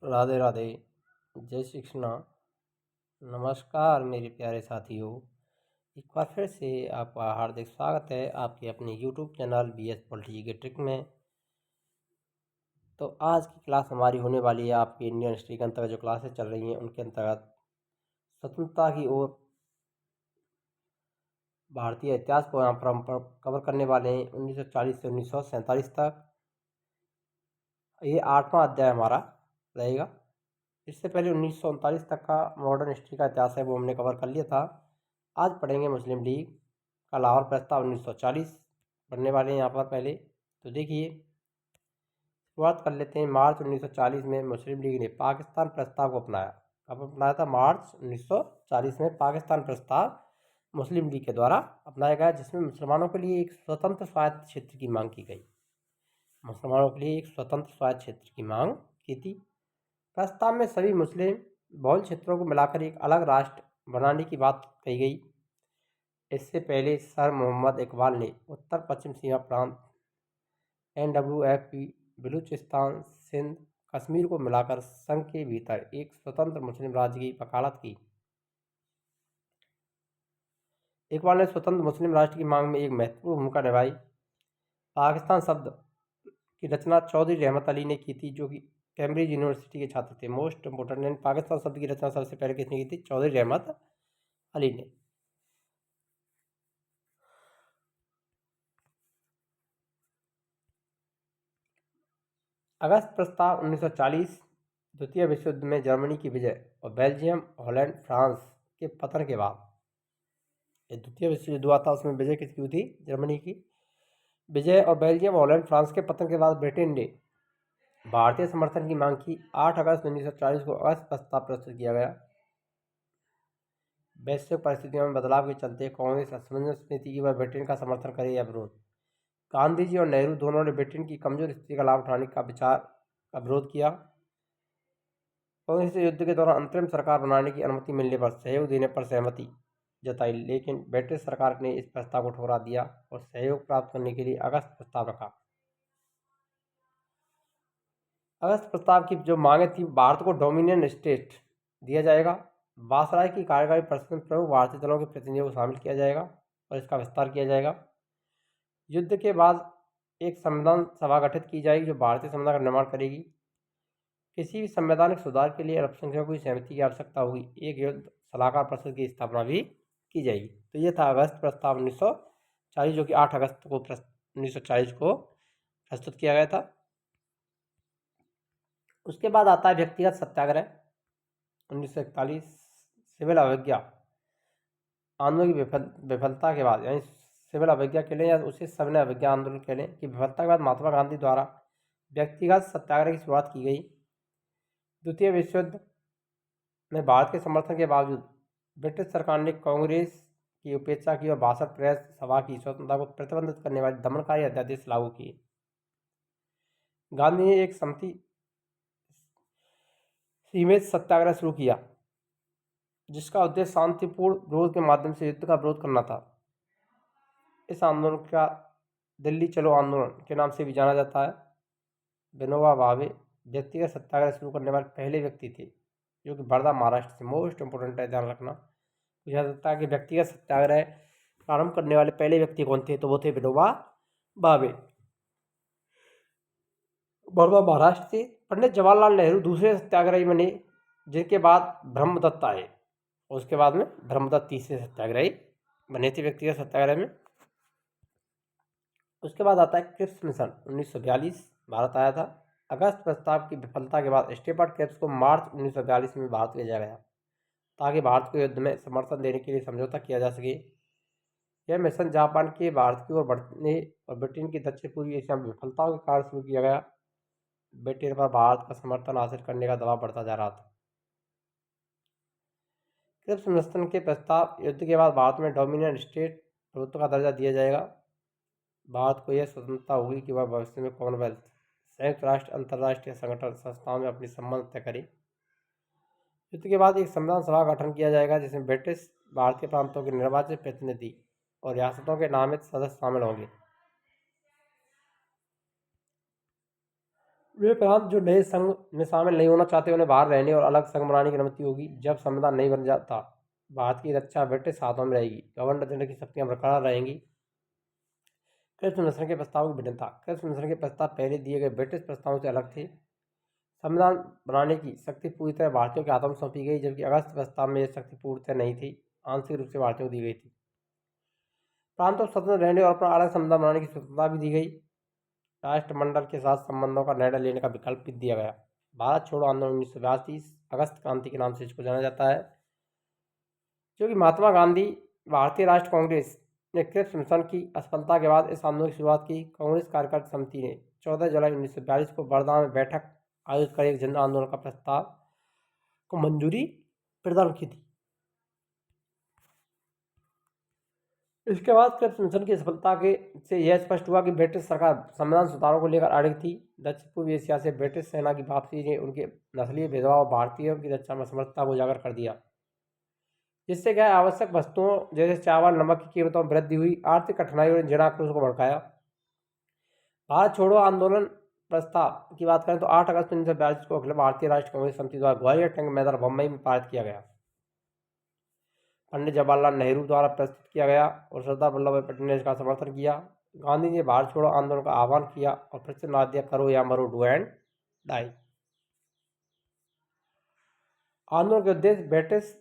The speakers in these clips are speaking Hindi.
राधे राधे। जय श्री कृष्णा। नमस्कार मेरे प्यारे साथियों। एक बार फिर से आपका हार्दिक स्वागत है आपके अपने यूट्यूब चैनल BS पॉलिटी के ट्रिक में। तो आज की क्लास हमारी होने वाली है आपकी इंडियन हिस्ट्री के अंतर्गत जो क्लासेस चल रही हैं उनके अंतर्गत स्वतंत्रता की ओर भारतीय इतिहास को यहाँ पर हम कवर करने वाले हैं 1940 से 1947 तक। ये 8वां अध्याय हमारा रहेगा। इससे पहले 1939 तक का मॉडर्न हिस्ट्री का इतिहास है वो हमने कवर कर लिया था। आज पढ़ेंगे मुस्लिम लीग का लाहौर प्रस्ताव 1940 पढ़ने वाले हैं यहाँ पर पहले। तो देखिए शुरुआत कर लेते हैं। मार्च 1940 में मुस्लिम लीग ने पाकिस्तान प्रस्ताव को अपनाया। कब अपनाया था? मार्च 1940 में पाकिस्तान प्रस्ताव मुस्लिम लीग के द्वारा अपनाया गया, जिसमें मुसलमानों के लिए एक स्वतंत्र स्वायत्त क्षेत्र की मांग की गई। मुसलमानों के लिए एक स्वतंत्र स्वायत्त क्षेत्र की मांग की थी। प्रस्ताव में सभी मुस्लिम बहुल क्षेत्रों को मिलाकर एक अलग राष्ट्र बनाने की बात कही गई। इससे पहले सर मोहम्मद इकबाल ने उत्तर पश्चिम सीमा प्रांत NWFP, बलूचिस्तान, सिंध, कश्मीर को मिलाकर संघ के भीतर एक स्वतंत्र मुस्लिम राज्य की वकालत की। इकबाल ने स्वतंत्र मुस्लिम राष्ट्र की मांग में एक महत्वपूर्ण भूमिका निभाई। पाकिस्तान शब्द की रचना चौधरी रहमत अली ने की थी, जो कि कैम्ब्रिज यूनिवर्सिटी के छात्र थे। मोस्ट इंपोर्टेंट है, पाकिस्तान शब्द की रचना सबसे पहले किसने की थी? चौधरी रहमत अली ने। अगस्त प्रस्ताव 1940 द्वितीय विश्व युद्ध में जर्मनी की विजय और बेल्जियम, हॉलैंड, फ्रांस के पतन के बाद, ये द्वितीय विश्व युद्ध हुआ था, उसमें विजय किसकी हुई थी? जर्मनी की। विजय और बेल्जियम, हॉलैंड, फ्रांस के पतन के बाद ब्रिटेन ने भारतीय समर्थन की मांग की। 8 अगस्त 1940 को अगस्त प्रस्ताव प्रस्तुत किया गया। वैश्विक परिस्थितियों में बदलाव के चलते कांग्रेस असमंजस में थी कि वह ब्रिटेन का समर्थन करे या विरोध। गांधी जी और नेहरू दोनों ने ब्रिटेन की कमजोर स्थिति का लाभ उठाने का विरोध किया। कांग्रेस ने युद्ध के दौरान अंतरिम सरकार बनाने की अनुमति मिलने पर सहयोग देने पर सहमति जताई, लेकिन ब्रिटिश सरकार ने इस प्रस्ताव को ठुकरा दिया और सहयोग प्राप्त करने के लिए अगस्त प्रस्ताव रखा। अगस्त प्रस्ताव की जो मांगे थी, भारत को डोमिनियन स्टेट दिया जाएगा, वायसराय की कार्यकारी परिषद में प्रमुख भारतीय दलों के प्रतिनिधियों को शामिल किया जाएगा और इसका विस्तार किया जाएगा। युद्ध के बाद एक संविधान सभा गठित की जाएगी जो भारतीय संविधान का निर्माण करेगी। किसी भी संवैधानिक सुधार के लिए अल्पसंख्यकों की सहमति की आवश्यकता होगी। एक युद्ध सलाहकार परिषद की स्थापना भी की जाएगी। तो ये था अगस्त प्रस्ताव 1940, जो कि 8 अगस्त को 1940 को प्रस्तुत किया गया था। उसके बाद आता है व्यक्तिगत सत्याग्रह 1941। सिविल अवज्ञा आंदोलन की विफलता के बाद, यानी सिविल अवज्ञा के लिए या उसे सविनय अवज्ञा आंदोलन के लिए की विफलता के बाद महात्मा गांधी द्वारा व्यक्तिगत सत्याग्रह की शुरुआत की गई। द्वितीय विश्व युद्ध में भारत के समर्थन के बावजूद ब्रिटिश सरकार ने कांग्रेस की उपेक्षा की और भाषण प्रेस सभा की स्वतंत्रता को प्रतिबंधित करने वाले दमनकारी अध्यादेश लागू किए। गांधी ने एक सीमित सत्याग्रह शुरू किया जिसका उद्देश्य शांतिपूर्ण विरोध के माध्यम से युद्ध का विरोध करना था। इस आंदोलन का दिल्ली चलो आंदोलन के नाम से भी जाना जाता है। विनोबा भावे व्यक्तिगत सत्याग्रह शुरू करने वाले पहले व्यक्ति थे, जो कि वर्धा, महाराष्ट्र से। मोस्ट इंपोर्टेंट है, ध्यान रखना। पूछा जाता है कि व्यक्तिगत सत्याग्रह प्रारंभ करने वाले पहले व्यक्ति कौन थे, तो वो थे विनोबा भावे, वर्धा, महाराष्ट्र से। पंडित जवाहरलाल नेहरू दूसरे सत्याग्रही बने, जिनके बाद ब्रह्मदत्त आए। उसके बाद में ब्रह्मदत्त तीसरे सत्याग्रही बने थे व्यक्तिगत सत्याग्रह में। उसके बाद आता है क्रिप्स मिशन 1942, भारत आया था। अगस्त प्रस्ताव की विफलता के बाद स्टेपर्ड क्रिप्स को मार्च 1942 में भारत भेजा गया ताकि भारत को युद्ध में समर्थन देने के लिए समझौता किया जा सके। यह मिशन जापान के भारत की ओर बढ़ने और ब्रिटेन की दक्षिण पूर्वी एशिया में विफलताओं के कारण शुरू किया गया। ब्रिटेन पर भारत का समर्थन हासिल करने का दबाव बढ़ता जा रहा था। क्रिप्स मिशन के प्रस्ताव, युद्ध के बाद भारत में डोमिनियन स्टेट प्रभुत्व का दर्जा दिया जाएगा। भारत को यह स्वतंत्रता होगी कि वह भविष्य में कॉमनवेल्थ, संयुक्त राष्ट्र, अंतर्राष्ट्रीय संगठन संस्थाओं में अपनी संबंध तय करे। युद्ध के बाद एक संविधान सभा का गठन किया जाएगा जिसमें ब्रिटिश भारतीय प्रांतों के निर्वाचित प्रतिनिधि और रियासतों के नामित सदस्य शामिल होंगे। वे प्रांत जो नए संघ में शामिल नहीं होना चाहते उन्हें बाहर रहने और अलग संघ बनाने की अनुमति होगी। जब संविधान नहीं बन जाता, भारत की रक्षा ब्रिटिश हाथों में रहेगी। गवर्नर जनरल की शक्तियां बरकरार रहेंगी। कृष्ण मिश्र के प्रस्ताव की भिन्नता। कृष्ण मिश्र के प्रस्ताव पहले दिए गए ब्रिटिश प्रस्तावों से अलग थे। संविधान बनाने की शक्ति पूरी तरह भारतीयों के हाथों में सौंपी गई, जबकि अगस्त प्रस्ताव में यह शक्ति पूरी तरह नहीं थी, आंशिक रूप से भारतीयों को दी गई थी। प्रांतों को स्वतंत्र रहने और अपना अलग संविधान बनाने की स्वतंत्रता भी दी गई। राष्ट्रमंडल के साथ संबंधों का निर्णय लेने का विकल्प भी दिया गया। भारत छोड़ो आंदोलन 1982 अगस्त क्रांति के नाम से इसको जाना जाता है, जो कि महात्मा गांधी भारतीय राष्ट्र कांग्रेस ने क्रिप्स मिशन की असफलता के बाद इस आंदोलन की शुरुआत की। कांग्रेस कार्यकर्ता समिति ने 14 जुलाई 1942 को वर्धा में बैठक आयोजित कर एक जन आंदोलन का प्रस्ताव को मंजूरी प्रदान की थी। इसके बाद क्रिप्स मिशन की सफलता से यह स्पष्ट हुआ कि ब्रिटिश सरकार संविधान सुधारों को लेकर अड़िग थी। दक्षिण पूर्व एशिया से ब्रिटिश सेना की वापसी ने उनके नस्लीय भेदभाव भारतीयों की रक्षा में समर्थता को उजागर कर दिया, जिससे क्या आवश्यक वस्तुओं जैसे चावल नमक की कीमतों में वृद्धि हुई। आर्थिक कठिनाइयों ने जन आक्रोश को भड़काया। भारत छोड़ो आंदोलन प्रस्ताव की बात करें तो 8 अगस्त 1942 को अखिल भारतीय राष्ट्रीय कांग्रेस समिति द्वारा ग्वालियर टैंक मैदान बम्बई में पारित किया गया। पंडित जवाहरलाल नेहरू द्वारा प्रस्तुत किया गया और सरदार वल्लभ भाई पटेल ने इसका समर्थन किया। गांधी जी ने भारत छोड़ो आंदोलन का आह्वान किया और फिर से नारा दिया, करो या मरो, डू एंड डाई। आंदोलन के उद्देश्य ब्रिटिश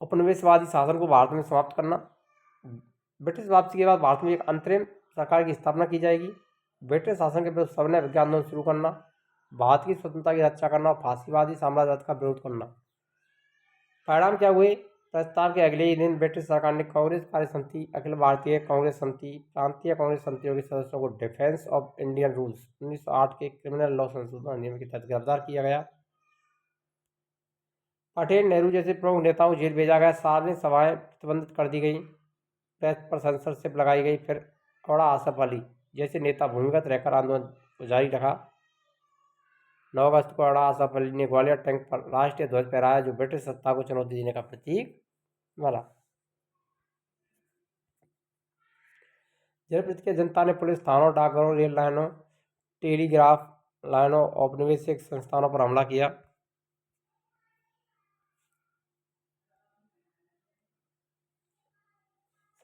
उपनिवेशवादी शासन को भारत में समाप्त करना। ब्रिटिश वापसी के बाद भारत में एक अंतरिम सरकार की स्थापना की जाएगी। ब्रिटिश शासन के विरुद्ध सविनय विज्ञान आंदोलन शुरू करना, भारत की स्वतंत्रता की रक्षा करना और फांसीवादी साम्राज्यवाद का विरोध करना। परिणाम क्या हुए? प्रस्ताव के अगले ही दिन ब्रिटिश सरकार ने कांग्रेस कार्य समिति, अखिल भारतीय कांग्रेस समिति, प्रांतीय कांग्रेस समितियों के सदस्यों को डिफेंस ऑफ इंडियन रूल्स 1908 के क्रिमिनल लॉ संशोधन अधिनियम के तहत गिरफ्तार किया गया। पटेल नेहरू जैसे प्रमुख नेताओं को जेल भेजा गया। सार्वजनिक सभाएं प्रतिबंधित कर दी गई। प्रेस पर सेंसरशिप लगाई गई। फिर औड़ा आसफ अली जैसे नेता भूमिगत रहकर आंदोलन को जारी रखा। 9 अगस्त को औड़ा आसफ अली ने ग्वालियर टैंक पर राष्ट्रीय ध्वज फहराया, जो ब्रिटिश सत्ता को चुनौती देने का प्रतीक बना। जनप्रतिक्रिया जनता ने पुलिस थानों, डाकघरों, रेल लाइनों, टेलीग्राफ लाइनों, औपनिवेशिक संस्थानों पर हमला किया।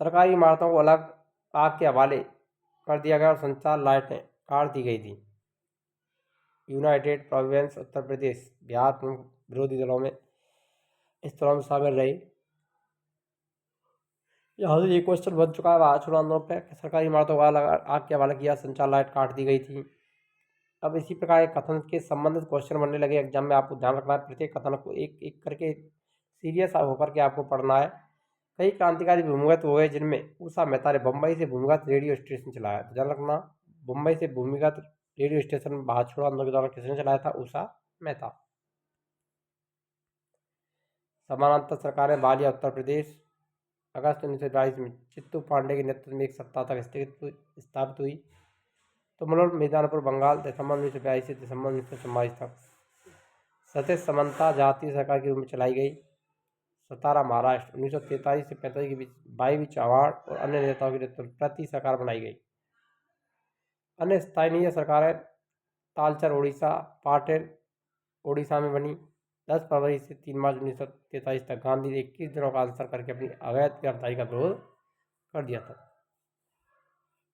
सरकारी इमारतों को अलग आग के हवाले कर दिया गया और संचार लाइटें काट दी गई थी। यूनाइटेड प्रोविंस उत्तर प्रदेश, बिहार प्रमुख विरोधी दलों में इस तरह में शामिल रही। यहाँ से ये क्वेश्चन बन चुका है भारत छोड़ो आंदोलन पर सरकारी इमारतों को अलग आग के हवाले किया, संचार लाइट काट दी गई थी। अब इसी प्रकार के कथन के संबंधित क्वेश्चन बनने लगे एग्जाम में। आपको ध्यान रखना है, प्रत्येक कथन को एक एक करके सीरियस होकर के आपको पढ़ना है। कई क्रांतिकारी भूमिगत हुए जिनमें उषा मेहता ने बम्बई से भूमिगत रेडियो स्टेशन चलाया। तो ध्यान रखना, मुंबई से भूमिगत रेडियो स्टेशन भारत छोड़ो आंदोलन के दौरान किसने चलाया था? उषा मेहता। समानांतर सरकारें बालिया उत्तर प्रदेश, अगस्त 1922 में चित्तू पांडे के नेतृत्व में एक सप्ताह तक स्थापित हुई। तुमलोर मिर्जापुर बंगाल, दिसंबर 1942 से दिसंबर 1944 तक सतीश समंता जातीय सरकार के रूप में चलाई गई। सतारा महाराष्ट्र, 1943 से 45 के बीच वाई चौहान और अन्य नेताओं के नेतृत्व प्रति सरकार बनाई गई। अन्य स्थानीय सरकारें तालचर उड़ीसा, पाटिल उड़ीसा में बनी। 10 फरवरी से 3 मार्च 1943 तक गांधी ने 21 दिनों का अनशन करके अपनी अवैध गिरफ्तारी का विरोध कर दिया था।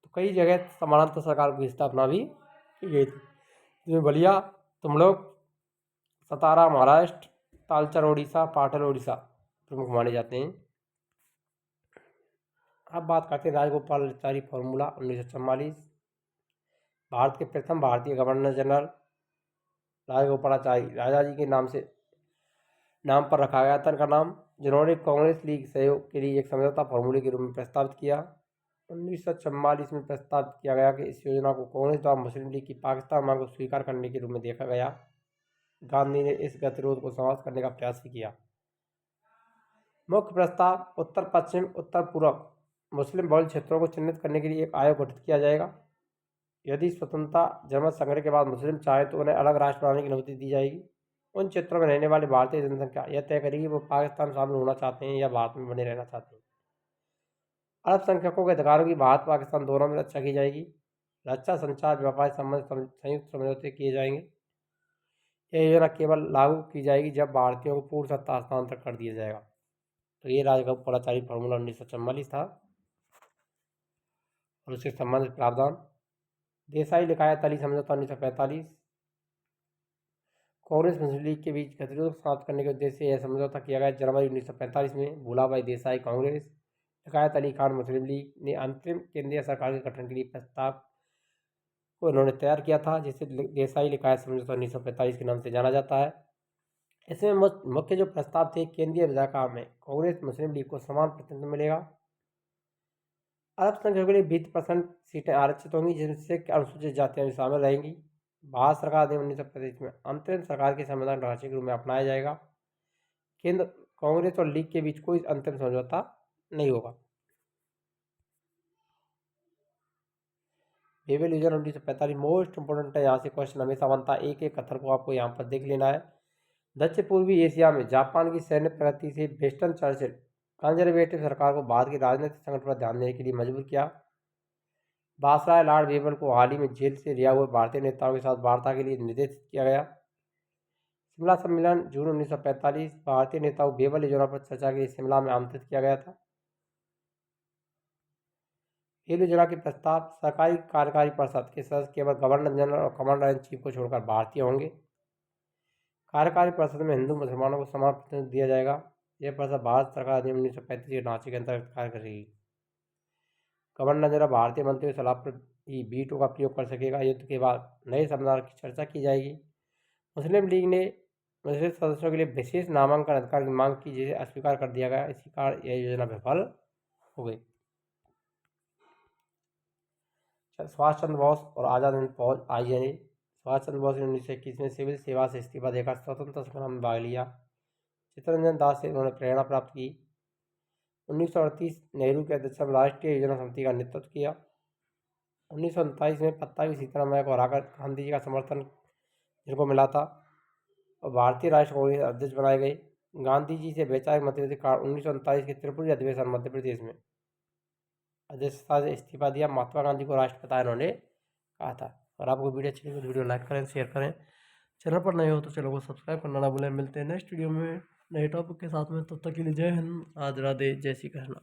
तो कई जगह समानांतर सरकार की स्थापना भी की गई थी, जिसमें बलिया, तुमलोग, सतारा महाराष्ट्र, तालचर उड़ीसा, पाटिल उड़ीसा प्रमुख माने जाते हैं। अब बात करते हैं राजगोपालाचारी फॉर्मूला 1944। भारत के प्रथम भारतीय गवर्नर जनरल राजगोपालाचारी राजा जी के नाम पर रखा गया था इनका नाम, जिन्होंने कांग्रेस लीग सहयोग के लिए एक समझौता फॉर्मूले के रूप में प्रस्तावित किया। 1944 में प्रस्तावित किया गया कि इस योजना को कांग्रेस द्वारा मुस्लिम लीग की पाकिस्तान मांग को स्वीकार करने के रूप में देखा गया। गांधी ने इस गतिरोध को समाप्त करने का प्रयास भी किया। मुख्य प्रस्ताव: उत्तर पश्चिम, उत्तर पूर्व मुस्लिम बहुल क्षेत्रों को चिन्हित करने के लिए एक आयोग गठित किया जाएगा। यदि स्वतंत्रता जनमत संग्रह के बाद मुस्लिम चाहे तो उन्हें अलग राष्ट्र बनाने की अनुमति दी जाएगी। उन क्षेत्रों में रहने वाले भारतीय जनसंख्या यह तय करेगी वो पाकिस्तान शामिल होना चाहते हैं या भारत में बने रहना चाहते हैं। अल्पसंख्यकों के अधिकारों की भारत पाकिस्तान दोनों में रक्षा की जाएगी। रक्षा, संचार, व्यापार संबंध संयुक्त समझौते किए जाएंगे। यह योजना केवल लागू की जाएगी जब भारतीयों को पूर्ण सत्ता हस्तांतर कर दिया जाएगा। तो ये राजगोपालाचारी फार्मूला 1944 था और उससे संबंधित प्रावधान। देसाई लिकायत अली समझौता 1945। कांग्रेस मुस्लिम लीग के बीच गतिरोध समाप्त करने के उद्देश्य से यह समझौता किया गया जनवरी 1945 में। भूलाभाई देसाई कांग्रेस, लिकायत अली खान मुस्लिम लीग ने अंतरिम केंद्रीय सरकार के गठन के लिए प्रस्ताव को उन्होंने तैयार किया था, जिसे देसाई लिकायत समझौता 1945 के नाम से जाना जाता है। इसमें मुख्य जो प्रस्ताव थे, केंद्रीय विधायिका में कांग्रेस मुस्लिम लीग को समान प्रतिनिधित्व मिलेगा। अल्पसंख्यकों के लिए 20% सीटें आरक्षित होंगी, जिनसे अनुसूचित जातियां भी शामिल रहेंगी। भारत सरकार ने 1935 में अंतरिम सरकार के संविधान ढांचे के रूप में अपनाया जाएगा। केंद्र कांग्रेस और लीग के बीच कोई अंतरिम समझौता नहीं होगा। बेबल योजना 1945 मोस्ट इंपोर्टेंट है। यहाँ से क्वेश्चन हमेशा बनता है, एक एक कथन को आपको यहाँ पर देख लेना है। दक्षिण पूर्वी एशिया में जापान की सैन्य प्रगति से वेस्टर्न चर्चिल कंजर्वेटिव सरकार को भारत के राजनीतिक संकट पर ध्यान देने के लिए मजबूर किया। वायसराय लॉर्ड बेबल को हाल ही में जेल से रिहा हुए भारतीय नेताओं के साथ वार्ता के लिए निर्देशित किया गया। शिमला सम्मेलन जून 1945। भारतीय नेताओं को बेबल योजना पर चर्चा के लिए शिमला में आमंत्रित किया गया था। बेबल योजना के प्रस्ताव। सरकारी कार्यकारी परिषद के सदस्य केवल गवर्नर जनरल और कमांडर इन चीफ को छोड़कर भारतीय होंगे। कार्यकारी परिषद में हिंदू मुसलमानों को समान प्रतिनिधित्व दिया जाएगा। यह परिषद भारत सरकार अधिनियम 1935 के ढांचे के अंतर्गत कार्य करेगी। गवर्नर जनरल भारतीय मंत्रियों की सलाह पर ही वीटो का प्रयोग कर सकेगा। युद्ध के बाद नए संविधान की चर्चा की जाएगी। मुस्लिम लीग ने मुस्लिम सदस्यों के लिए विशेष नामांकन अधिकार की मांग की, जिसे अस्वीकार कर दिया गया। इसी कारण यह योजना विफल हो गई। सुभाष चंद्र बोस और आज़ाद हिंद फौज INA। सुभाष चंद्र बोस ने 1921 में सिविल सेवा से इस्तीफा देकर स्वतंत्रता संग्राम में भाग लिया। चित्तरंजन दास से उन्होंने प्रेरणा प्राप्त की। 1938 नेहरू के अध्यक्षता में राष्ट्रीय योजना समिति का नेतृत्व किया। 1939 में पत्तावी सीतारामैया को हराकर गांधी जी का समर्थन जिनको मिला था और भारतीय राष्ट्रीय कांग्रेस अध्यक्ष बनाए गए। गांधी जी से वैचारिक मतभेद के कारण 1939 के त्रिपुरी अधिवेशन मध्य प्रदेश में अध्यक्षता से इस्तीफा दिया। महात्मा गांधी को राष्ट्रपिता इन्होंने कहा था। और आपको वीडियो अच्छी लगी तो वीडियो लाइक करें, शेयर करें। चैनल पर नए हो तो चैनल को सब्सक्राइब करना ना भूलें। मिलते हैं नेक्स्ट वीडियो में नए टॉपिक के साथ में। तब तक के लिए जय हिंद, राधे राधे, जय श्री कृष्ण।